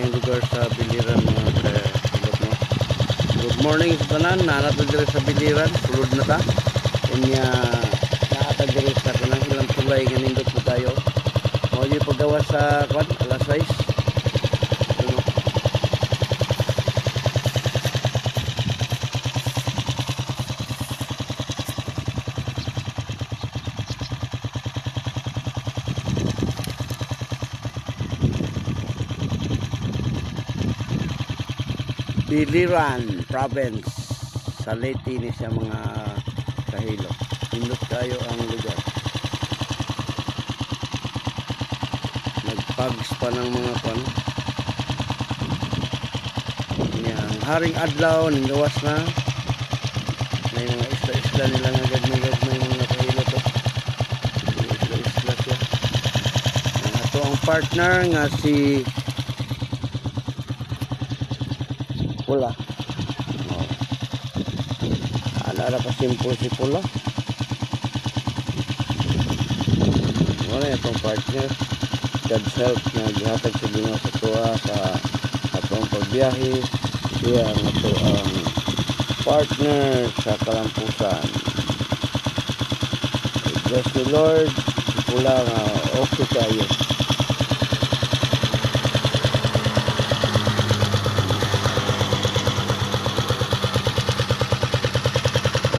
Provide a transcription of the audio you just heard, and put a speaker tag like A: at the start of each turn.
A: ating lugar sa Biliran mga kailot mo. Good morning sa tanan, nanatag diri sa Biliran, sulod na ta. Unya naatag diri sa kanang ilang tulay nga nindot po tayo. Mao yung paggawa sa kwan, alas 6. Ano? Biliran Province sa Leyte ni siya mga kahilo. Pindot kayo ang lugar. Nagpags pa ng mga kon. Yang haring adlaw ningawas na. May mga isla-isla nila nga gagmay mga kahilo to. Isla-isla siya. Ito ang partner nga si Pula. Oh. Ala ka simple si Pula. Wala itong partner. God's help na gihatag sa Ginoo sa tuwa sa atong pagbiyahe. Siya ang ato ang partner sa kalampusan. Bless the Lord. Si Pula nga okay kayo.